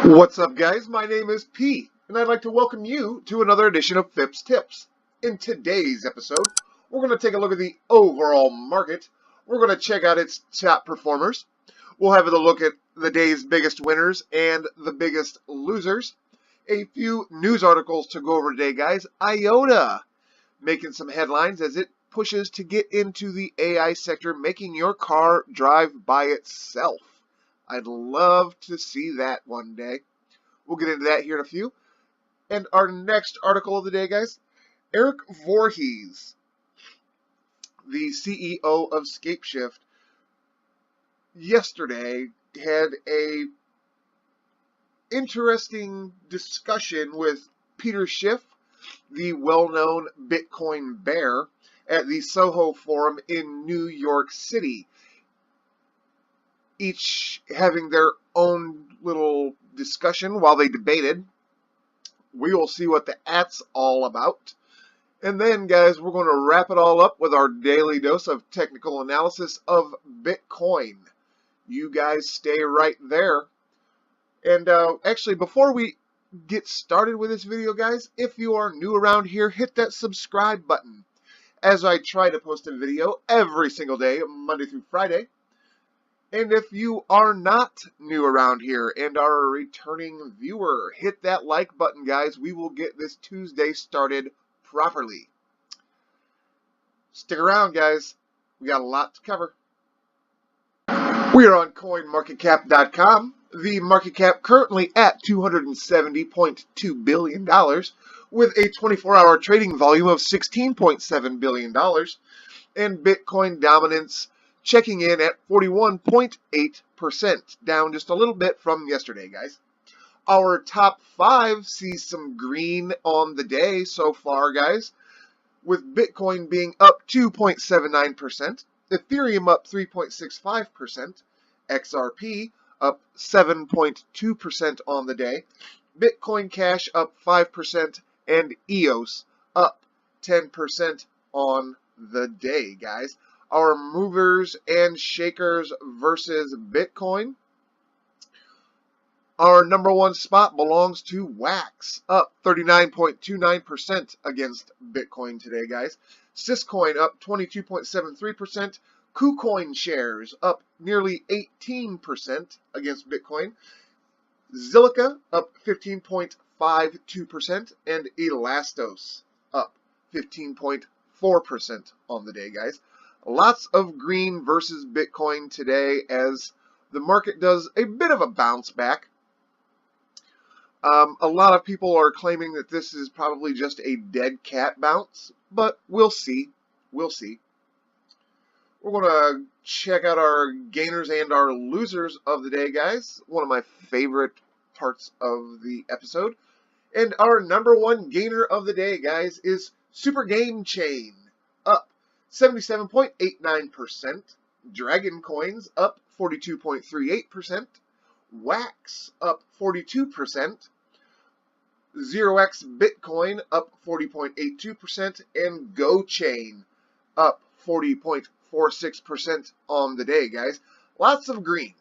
What's up, guys? My name is P, and I'd like to welcome you to another edition of Phipps Tips. In today's episode, we're going to take a look at the overall market. We're going to check out its top performers. We'll have a look at the day's biggest winners and the biggest losers. A few news articles to go over today, guys. IOTA making some headlines as it pushes to get into the AI sector, making your car drive by itself. I'd love to see that one day. We'll get into that here in a few. And our next article of the day, guys, Eric Voorhees, the CEO of Shift, yesterday had a interesting discussion with Peter Schiff, the well-known Bitcoin bear, at the Soho Forum in New York City. Each having their own little discussion while they debated. We will see what that's all about. And then, guys, we're going to wrap it all up with our daily dose of technical analysis of Bitcoin. You guys stay right there. And actually, before we get started with this video, guys, if you are new around here, hit that subscribe button, as I try to post a video every single day, Monday through Friday. And if you are not new around here and are a returning viewer, hit that like button, guys. We will get this Tuesday started properly. Stick around, guys. We got a lot to cover. We are on CoinMarketCap.com. The market cap currently at $270.2 billion with a 24-hour trading volume of $16.7 billion and Bitcoin dominance checking in at 41.8%, down just a little bit from yesterday, guys. Our top five sees some green on the day so far, guys, with Bitcoin being up 2.79%, Ethereum up 3.65%, XRP up 7.2% on the day, Bitcoin Cash up 5%, and EOS up 10% on the day, guys. Our movers and shakers versus Bitcoin. Our number one spot belongs to Wax, up 39.29% against Bitcoin today, guys. Syscoin up 22.73%. KuCoin shares up nearly 18% against Bitcoin. Zilliqa up 15.52%. And Elastos up 15.4% on the day, guys. Lots of green versus Bitcoin today as the market does a bit of a bounce back. A lot of people are claiming that this is probably just a dead cat bounce, but we'll see. We'll see. We're going to check out our gainers and our losers of the day, guys. One of my favorite parts of the episode. And our number one gainer of the day, guys, is Super Game Chain, up 77.89%, Dragon Coins up 42.38%, Wax up 42%, 0x Bitcoin up 40.82%, and GoChain up 40.46% on the day, guys. Lots of green,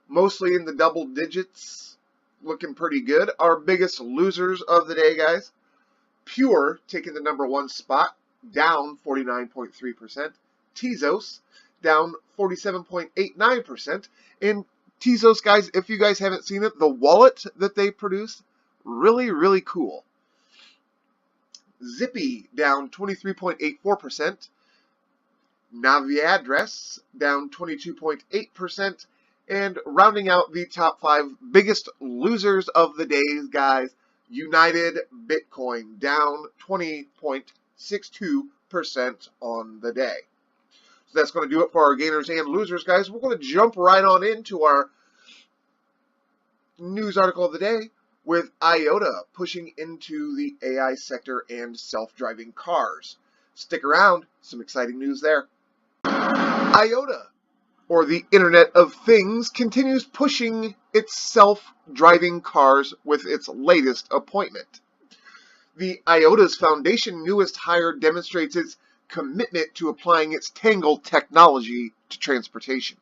mostly in the double digits, looking pretty good. Our biggest losers of the day, guys. Pure taking the number one spot, down 49.3%. Tezos down 47.89%. And Tezos, guys, if you guys haven't seen it, the wallet that they produce, really, really cool. Zippy down 23.84%. Naviaddress down 22.8%. And rounding out the top five biggest losers of the day, guys, United Bitcoin down 20.62% on the day. So that's going to do it for our gainers and losers, guys. We're going to jump right on into our news article of the day with IOTA pushing into the AI sector and self-driving cars. Stick around, some exciting news there. IOTA, or the Internet of Things, continues pushing its self-driving cars with its latest appointment. The IOTA's foundation newest hire demonstrates its commitment to applying its Tangle technology to transportation.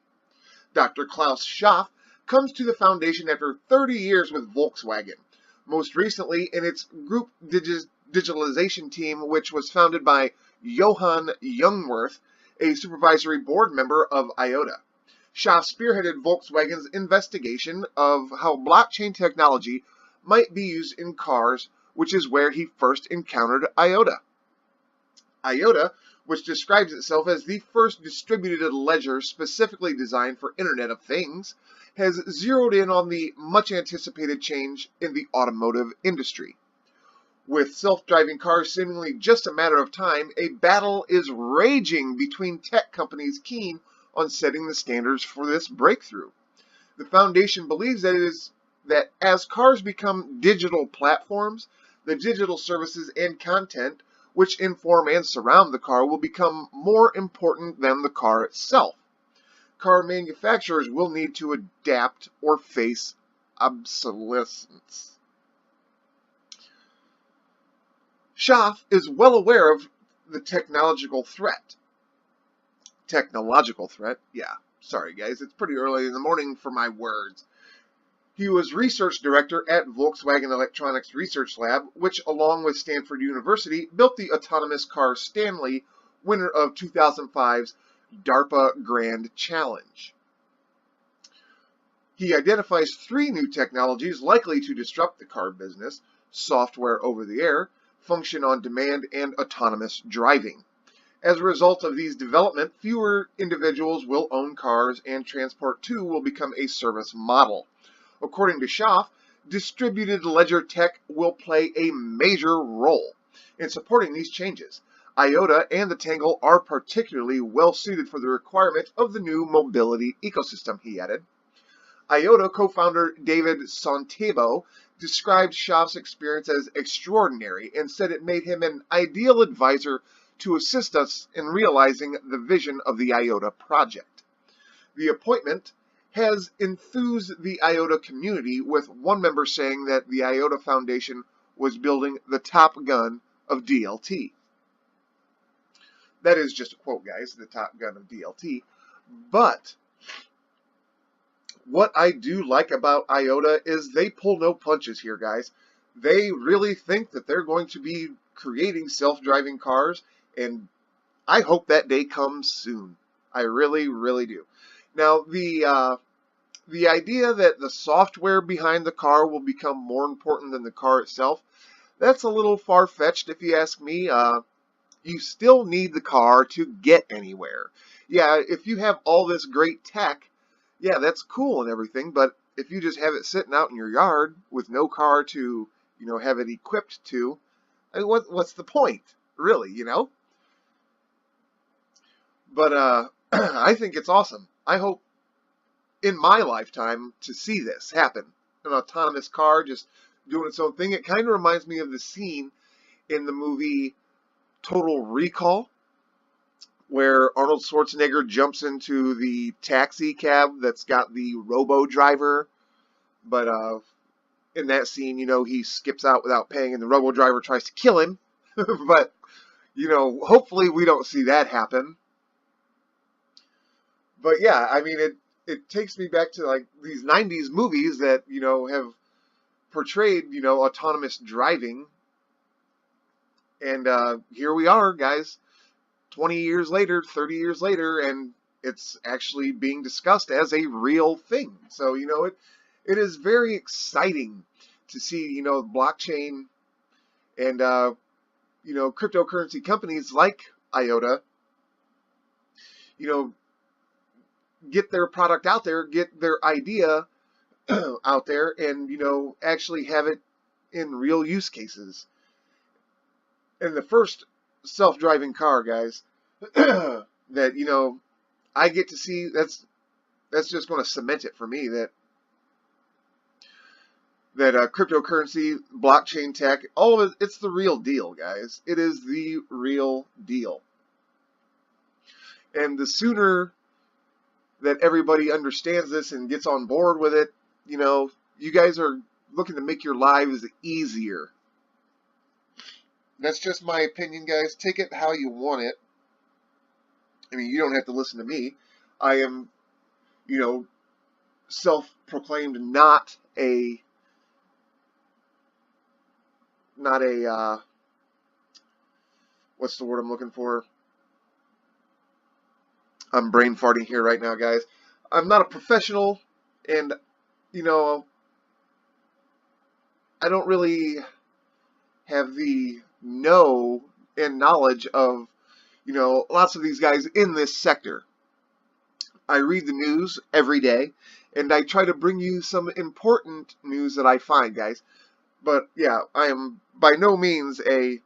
Dr. Klaus Schaff, comes to the foundation after 30 years with Volkswagen, most recently in its group digitalization team, which was founded by Johan Jungwirth, a supervisory board member of IOTA. Schiff spearheaded Volkswagen's investigation of how blockchain technology might be used in cars, which is where he first encountered IOTA. IOTA, which describes itself as the first distributed ledger specifically designed for Internet of Things, has zeroed in on the much-anticipated change in the automotive industry. With self-driving cars seemingly just a matter of time, a battle is raging between tech companies keen on setting the standards for this breakthrough. The foundation believes that as cars become digital platforms, the digital services and content which inform and surround the car will become more important than the car itself. Car manufacturers will need to adapt or face obsolescence. Schiff is well aware of the technological threat. Yeah. Sorry, guys. It's pretty early in the morning for my words. He was research director at Volkswagen Electronics Research Lab, which, along with Stanford University, built the autonomous car Stanley, winner of 2005's DARPA Grand Challenge. He identifies 3 new technologies likely to disrupt the car business: software over the air, function on demand, and autonomous driving. As a result of these developments, fewer individuals will own cars, and transport too will become a service model. According to Schiff, distributed ledger tech will play a major role in supporting these changes. IOTA and the Tangle are particularly well suited for the requirement of the new mobility ecosystem, he added. IOTA co-founder David Sontebo described Schiff's experience as extraordinary and said it made him an ideal advisor to assist us in realizing the vision of the IOTA project. The appointment has enthused the IOTA community, with one member saying that the IOTA Foundation was building the Top Gun of DLT. That is just a quote, guys, the Top Gun of DLT. But what I do like about IOTA is they pull no punches here, guys. They really think that they're going to be creating self-driving cars, and I hope that day comes soon. I really, really do. Now, the idea that the software behind the car will become more important than the car itself, that's a little far-fetched if you ask me. You still need the car to get anywhere. Yeah, if you have all this great tech, yeah, that's cool and everything, but if you just have it sitting out in your yard with no car to, have it equipped to, I mean, what's the point, really, But I think it's awesome. I hope in my lifetime to see this happen. An autonomous car just doing its own thing. It kind of reminds me of the scene in the movie Total Recall, where Arnold Schwarzenegger jumps into the taxi cab that's got the robo-driver. But in that scene, he skips out without paying and the robo-driver tries to kill him. But, hopefully we don't see that happen. But yeah, I mean, it takes me back to like these 90s movies that, have portrayed, autonomous driving. And here we are, guys, 20 years later, 30 years later, and it's actually being discussed as a real thing. So, it is very exciting to see, blockchain and, cryptocurrency companies like IOTA, get their product out there, get their idea out there, and, actually have it in real use cases. And the first self-driving car, guys, that, I get to see, that's just going to cement it for me that cryptocurrency, blockchain tech, all of it, it's the real deal, guys. It is the real deal. And the sooner that everybody understands this and gets on board with it, you guys are looking to make your lives easier. That's just my opinion, guys. Take it how you want it. I mean, you don't have to listen to me. I am, self-proclaimed not a what's the word I'm looking for? I'm brain farting here right now, guys. I'm not a professional, and you know, I don't really have the know and knowledge of, lots of these guys in this sector. I read the news every day, and I try to bring you some important news that I find, guys. But yeah, I am by no means a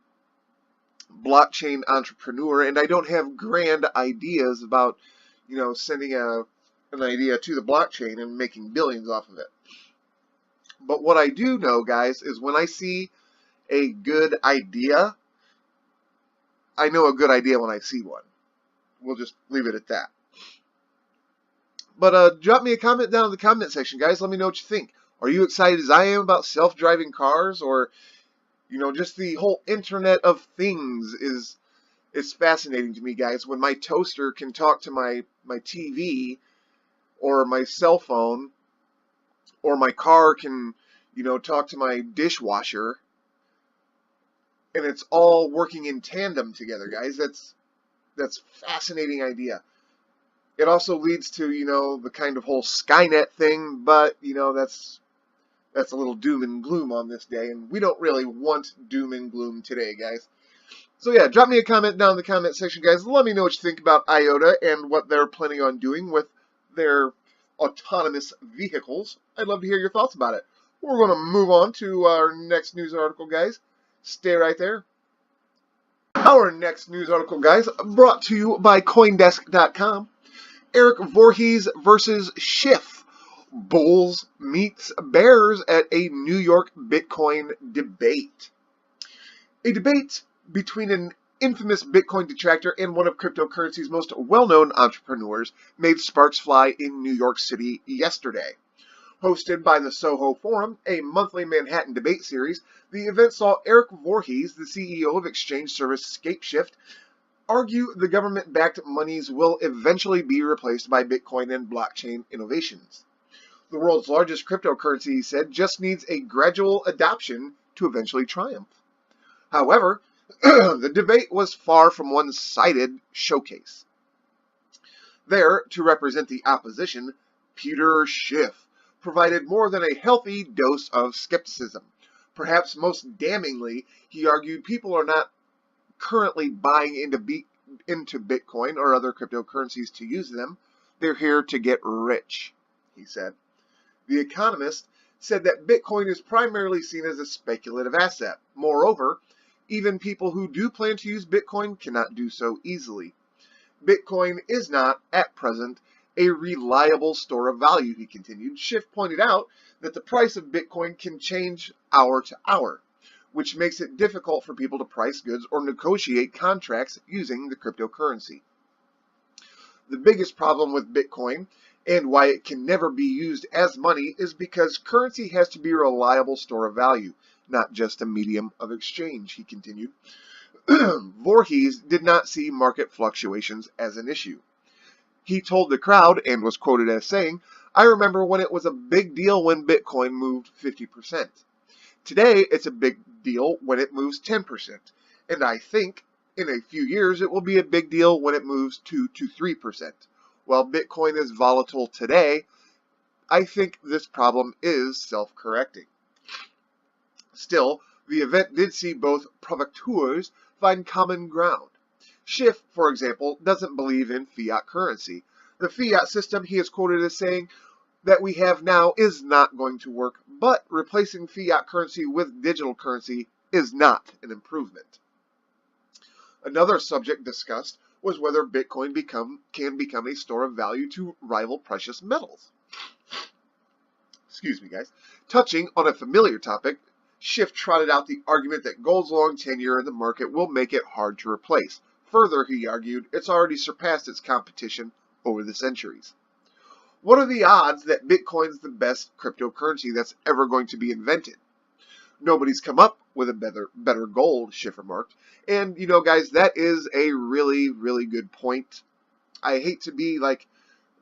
blockchain entrepreneur, and I don't have grand ideas about, sending an idea to the blockchain and making billions off of it. But what I do know, guys, is when I see a good idea, I know a good idea when I see one. We'll just leave it at that. But drop me a comment down in the comment section, guys. Let me know what you think. Are you excited as I am about self-driving cars, or just the whole Internet of Things is fascinating to me, guys. When my toaster can talk to my TV or my cell phone, or my car can, talk to my dishwasher, and it's all working in tandem together, guys. That's a fascinating idea. It also leads to, the kind of whole Skynet thing, but, that's a little doom and gloom on this day, and we don't really want doom and gloom today, guys. So yeah, drop me a comment down in the comment section, guys. Let me know what you think about IOTA and what they're planning on doing with their autonomous vehicles. I'd love to hear your thoughts about it. We're going to move on to our next news article, guys. Stay right there. Our next news article, guys, brought to you by Coindesk.com. Eric Voorhees versus Schiff. Bulls meets bears at a New York Bitcoin debate. A debate between an infamous Bitcoin detractor and one of cryptocurrency's most well-known entrepreneurs made sparks fly in New York City yesterday. Hosted by the Soho Forum, a monthly Manhattan debate series, the event saw Eric Voorhees, the CEO of exchange service Scapeshift, argue the government-backed monies will eventually be replaced by Bitcoin and blockchain innovations. The world's largest cryptocurrency, he said, just needs a gradual adoption to eventually triumph. However, the debate was far from one-sided showcase. There, to represent the opposition, Peter Schiff provided more than a healthy dose of skepticism. Perhaps most damningly, he argued people are not currently buying into Bitcoin or other cryptocurrencies to use them. They're here to get rich, he said. The Economist said that Bitcoin is primarily seen as a speculative asset. Moreover, even people who do plan to use Bitcoin cannot do so easily. Bitcoin is not, at present, a reliable store of value, he continued. Schiff pointed out that the price of Bitcoin can change hour to hour, which makes it difficult for people to price goods or negotiate contracts using the cryptocurrency. The biggest problem with Bitcoin, and why it can never be used as money, is because currency has to be a reliable store of value, not just a medium of exchange, he continued. Voorhees did not see market fluctuations as an issue. He told the crowd, and was quoted as saying, "I remember when it was a big deal when Bitcoin moved 50%. Today, it's a big deal when it moves 10%. And I think in a few years, it will be a big deal when it moves 2 to 3%. While Bitcoin is volatile today, I think this problem is self-correcting." Still, the event did see both provocateurs find common ground. Schiff, for example, doesn't believe in fiat currency. The fiat system, he is quoted as saying, that we have now is not going to work, but replacing fiat currency with digital currency is not an improvement. Another subject discussed was whether Bitcoin can become a store of value to rival precious metals. Excuse me, guys. Touching on a familiar topic, Schiff trotted out the argument that gold's long tenure in the market will make it hard to replace. Further, he argued, it's already surpassed its competition over the centuries. What are the odds that Bitcoin's the best cryptocurrency that's ever going to be invented? Nobody's come up with a better gold, Schiff remarked. And, guys, that is a really, really good point. I hate to be like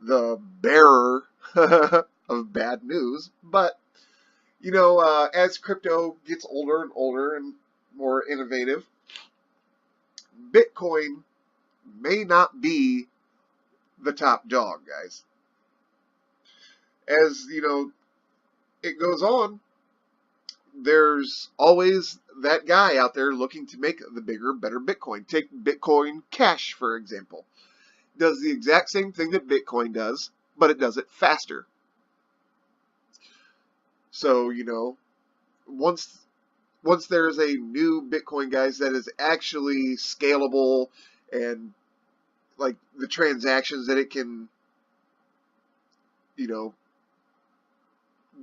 the bearer of bad news. But, as crypto gets older and older and more innovative, Bitcoin may not be the top dog, guys. As, it goes on, there's always that guy out there looking to make the bigger, better Bitcoin. Take Bitcoin Cash, for example. Does the exact same thing that Bitcoin does, but it does it faster. So, once there's a new Bitcoin, guys, that is actually scalable and like the transactions that it can,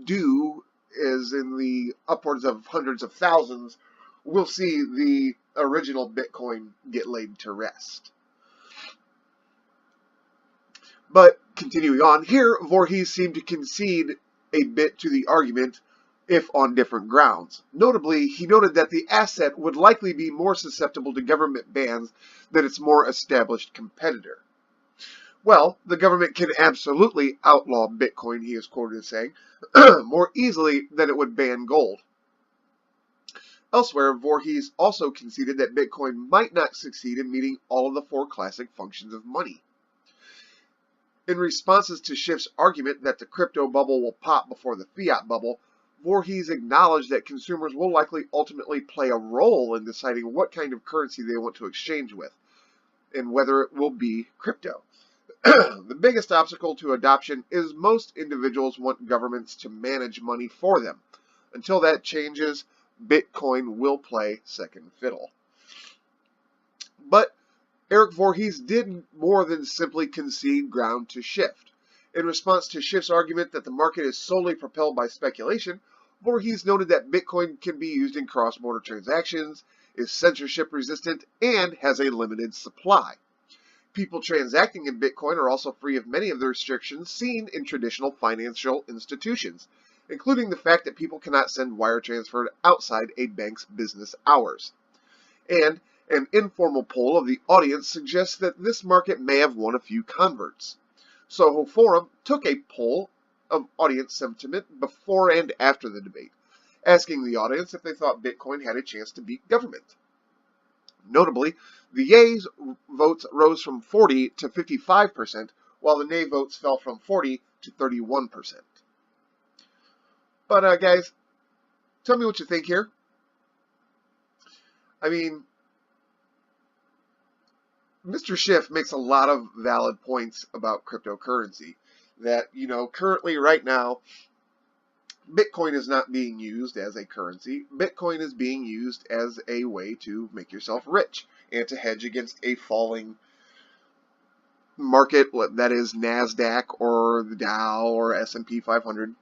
do is in the upwards of hundreds of thousands, we'll see the original Bitcoin get laid to rest. But continuing on, here Voorhees seemed to concede a bit to the argument, if on different grounds. Notably, he noted that the asset would likely be more susceptible to government bans than its more established competitor. Well, the government can absolutely outlaw Bitcoin, he is quoted as saying, more easily than it would ban gold. Elsewhere, Voorhees also conceded that Bitcoin might not succeed in meeting all of the four classic functions of money. In responses to Schiff's argument that the crypto bubble will pop before the fiat bubble, Voorhees acknowledged that consumers will likely ultimately play a role in deciding what kind of currency they want to exchange with, and whether it will be crypto. The biggest obstacle to adoption is most individuals want governments to manage money for them. Until that changes, Bitcoin will play second fiddle. But Eric Voorhees did more than simply concede ground to Schiff. In response to Schiff's argument that the market is solely propelled by speculation, Voorhees noted that Bitcoin can be used in cross-border transactions, is censorship resistant, and has a limited supply. People transacting in Bitcoin are also free of many of the restrictions seen in traditional financial institutions, including the fact that people cannot send wire transfer outside a bank's business hours. And an informal poll of the audience suggests that this market may have won a few converts. Soho Forum took a poll of audience sentiment before and after the debate, asking the audience if they thought Bitcoin had a chance to beat government. Notably, the yeas votes rose from 40 to 55%, while the nay votes fell from 40 to 31%. But guys, tell me what you think here. I mean, Mr. Schiff makes a lot of valid points about cryptocurrency. That, currently right now, Bitcoin is not being used as a currency. Bitcoin is being used as a way to make yourself rich and to hedge against a falling market, that is NASDAQ or the Dow or S&P 500.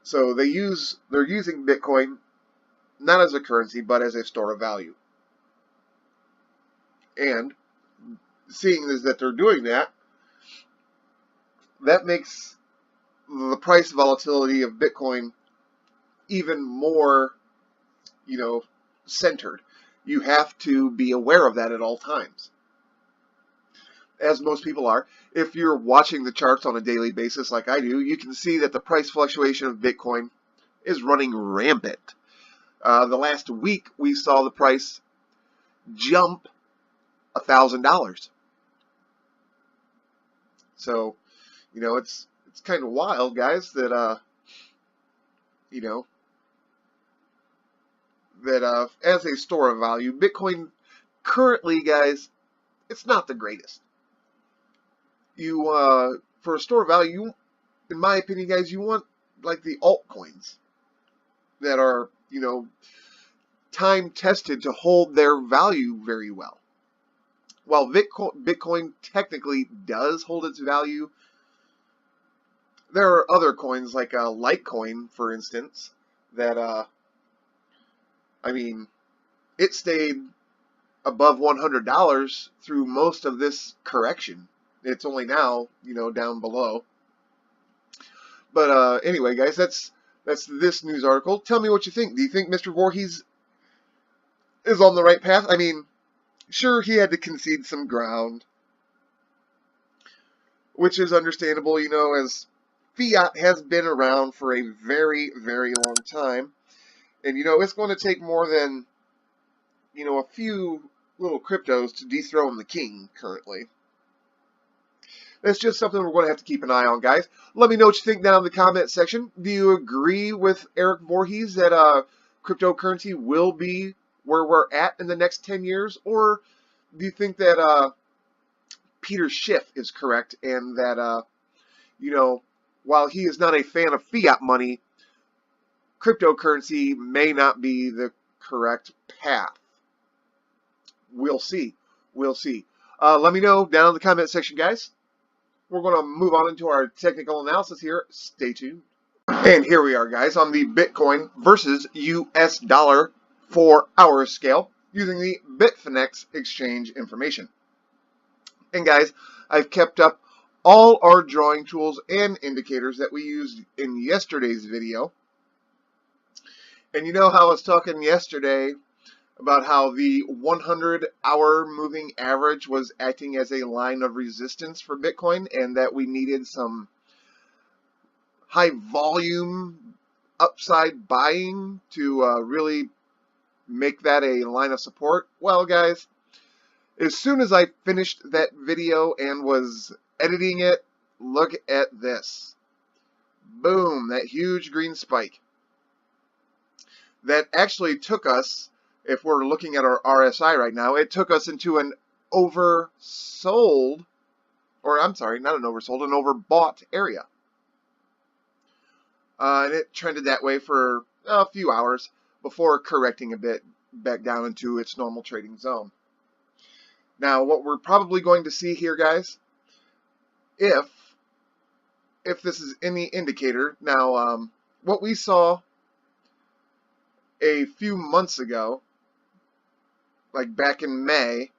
So they're using Bitcoin not as a currency, but as a store of value. And seeing is that they're doing that, that makes the price volatility of Bitcoin even more, centered. You have to be aware of that at all times. As most people are, if you're watching the charts on a daily basis like I do, you can see that the price fluctuation of Bitcoin is running rampant. The last week, we saw the price jump $1,000. So, it's kind of wild, guys, that, that as a store of value, Bitcoin currently, guys, it's not the greatest. For a store of value, in my opinion, guys, you want like the altcoins that are, time tested to hold their value very well. While Bitcoin technically does hold its value, there are other coins like Litecoin, for instance, that, it stayed above $100 through most of this correction. It's only now, down below. But anyway, guys, that's this news article. Tell me what you think. Do you think Mr. Voorhees is on the right path? Sure, he had to concede some ground. which is understandable, you know, as fiat has been around for a very, very long time. And, you know, it's going to take more than, you know, a few little cryptos to dethrone the king currently. That's just something we're going to have to keep an eye on, guys. Let me know what you think down in the comment section. Do you agree with Eric Voorhees that cryptocurrency will be where we're at in the next 10 years? Or do you think that Peter Schiff is correct and that, you know, while he is not a fan of fiat money, cryptocurrency may not be the correct path? We'll see. We'll see. Let me know down in the comment section, guys. We're going to move on into our technical analysis here. Stay tuned. And here we are, guys, on the Bitcoin versus US dollar 4-hour scale using the Bitfinex exchange information. And guys, I've kept up all our drawing tools and indicators that we used in yesterday's video. And you know how I was talking yesterday about how the 100-hour moving average was acting as a line of resistance for Bitcoin, and that we needed some high volume upside buying to really make that a line of support? Well, guys, as soon as I finished that video and was editing it, look at this. Boom, that huge green spike. That actually took us, if we're looking at our RSI right now, it took us into an oversold, or I'm sorry, not an oversold, an overbought area. And it trended that way for a few hours before correcting a bit back down into its normal trading zone. Now, what we're probably going to see here, guys, if this is any indicator, now what we saw a few months ago, like back in May,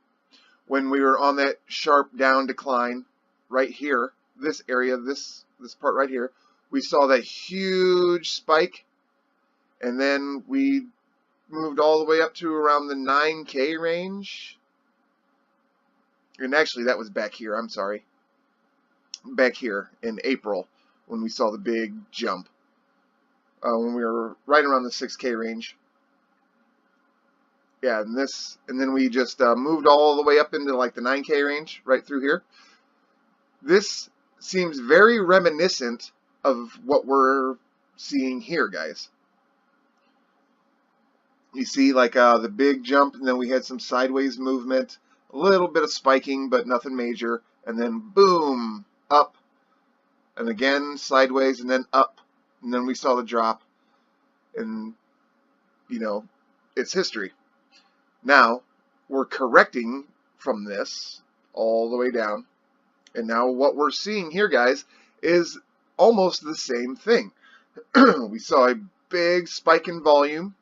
when we were on that sharp down decline right here, this area, this part right here, we saw that huge spike, and then we moved all the way up to around the 9K range. And actually, that was back here, I'm sorry. Back here in April when we saw the big jump. When we were right around the 6K range. Yeah, and then we just moved all the way up into like the 9K range, right through here. This seems very reminiscent of what we're seeing here, guys. You see like the big jump, and then we had some sideways movement, a little bit of spiking, but nothing major, and then boom, up, and again sideways, and then up, and then we saw the drop, and you know, it's history. Now, we're correcting from this all the way down. And now what we're seeing here, guys, is almost the same thing. We saw a big spike in volume,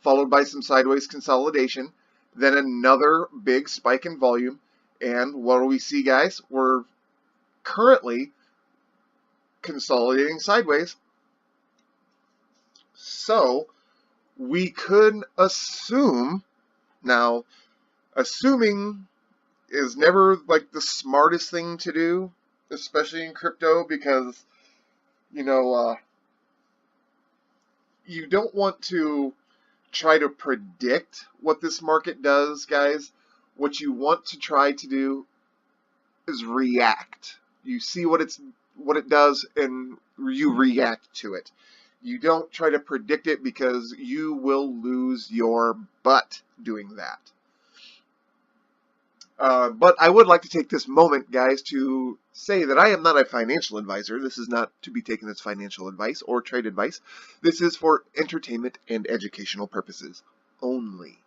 followed by some sideways consolidation, then another big spike in volume. And what do we see, guys? We're currently consolidating sideways. So we could assume, now assuming is never like the smartest thing to do, especially in crypto, because you know you don't want to try to predict what this market does, guys. What you want to try to do is react. You see what it does and you react to it. You don't try to predict it, because you will lose your butt doing that. But I would like to take this moment, guys, to say that I am not a financial advisor. This is not to be taken as financial advice or trade advice. This is for entertainment and educational purposes only.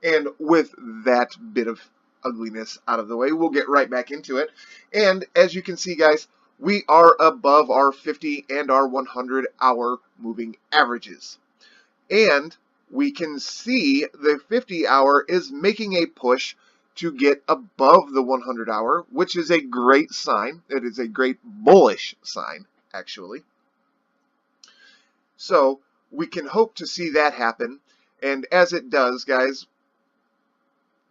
And with that bit of ugliness out of the way, we'll get right back into it. And as you can see, guys, we are above our 50 and our 100-hour moving averages. And we can see the 50-hour is making a push to get above the 100-hour, which is a great sign. It is a great bullish sign, actually. So we can hope to see that happen. And as it does, guys,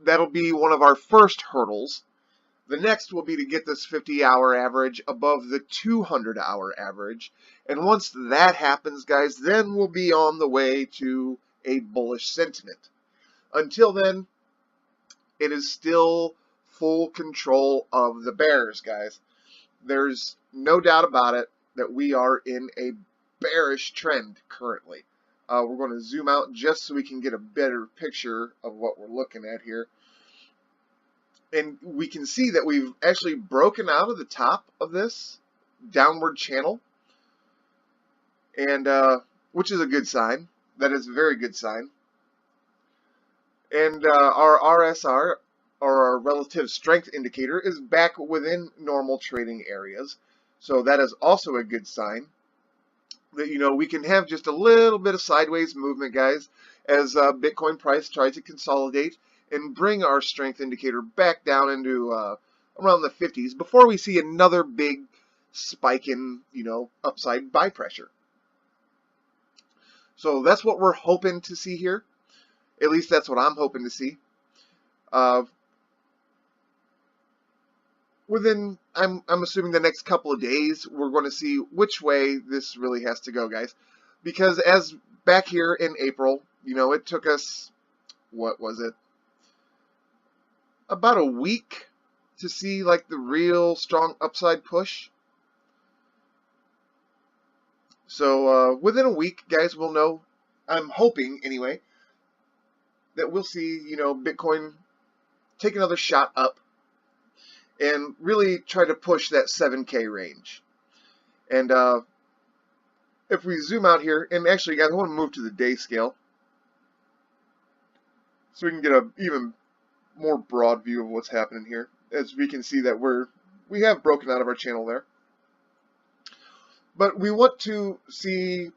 that'll be one of our first hurdles The next will be to get this 50-hour average above the 200-hour average. And once that happens, guys, then we'll be on the way to a bullish sentiment. Until then, it is still full control of the bears, guys. There's no doubt about it that we are in a bearish trend currently. We're going to zoom out just so we can get a better picture of what we're looking at here. And we can see that we've actually broken out of the top of this downward channel, and which is a good sign. That is a very good sign. And our RSR, or our relative strength indicator, is back within normal trading areas. So that is also a good sign that, you know, we can have just a little bit of sideways movement, guys, as Bitcoin price tries to consolidate and bring our strength indicator back down into around the 50s before we see another big spike in, you know, upside buy pressure. So that's what we're hoping to see here. At least that's what I'm hoping to see. Within, I'm assuming the next couple of days, we're going to see which way this really has to go, guys. Because as back here in April, you know, it took us, what was it? About a week to see like the real strong upside push. So within a week, guys, we'll know, I'm hoping anyway, that we'll see, you know, Bitcoin take another shot up and really try to push that 7K range. And if we zoom out here, and actually, guys, I want to move to the day scale so we can get a even more broad view of what's happening here. As we can see that we have broken out of our channel there. But we want to see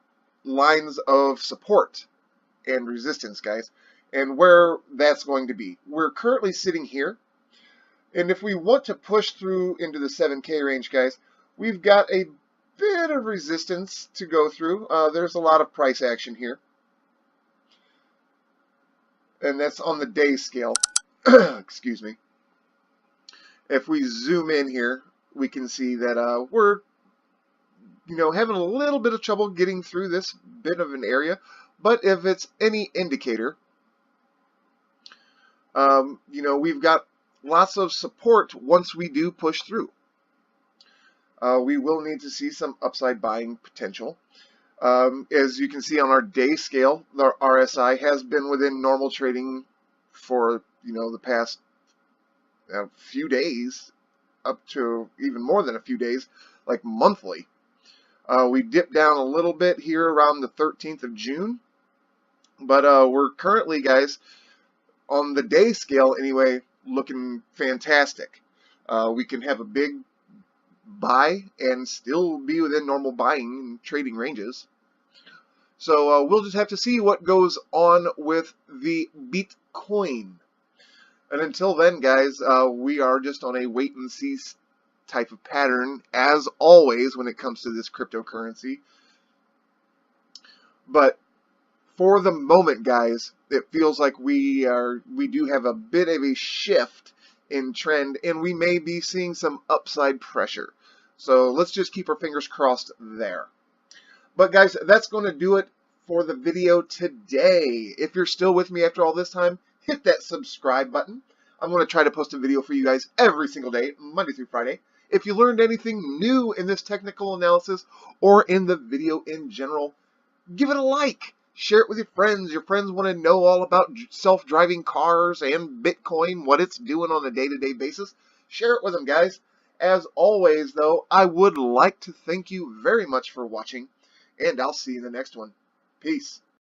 lines of support and resistance, guys, and where that's going to be. We're currently sitting here, and if we want to push through into the 7K range, guys, we've got a bit of resistance to go through. There's a lot of price action here, and that's on the day scale. Excuse me. If we zoom in here, we can see that we're, you know, having a little bit of trouble getting through this bit of an area. But if it's any indicator, you know, we've got lots of support once we do push through. We will need to see some upside buying potential. As you can see on our day scale, the RSI has been within normal trading for, you know, the past few days, up to even more than a few days, like monthly. We dipped down a little bit here around the 13th of June, but we're currently, guys, on the day scale anyway, looking fantastic. We can have a big buy and still be within normal buying and trading ranges. So we'll just have to see what goes on with the Bitcoin. And until then, guys, we are just on a wait and see type of pattern, as always, when it comes to this cryptocurrency. But for the moment, guys, it feels like we do have a bit of a shift in trend, and we may be seeing some upside pressure. So let's just keep our fingers crossed there. But guys, that's going to do it for the video today. If you're still with me after all this time, hit that subscribe button. I'm going to try to post a video for you guys every single day, Monday through Friday. If you learned anything new in this technical analysis or in the video in general, give it a like. Share it with your friends. Your friends want to know all about self-driving cars and Bitcoin, what it's doing on a day-to-day basis. Share it with them, guys. As always, though, I would like to thank you very much for watching, and I'll see you in the next one. Peace.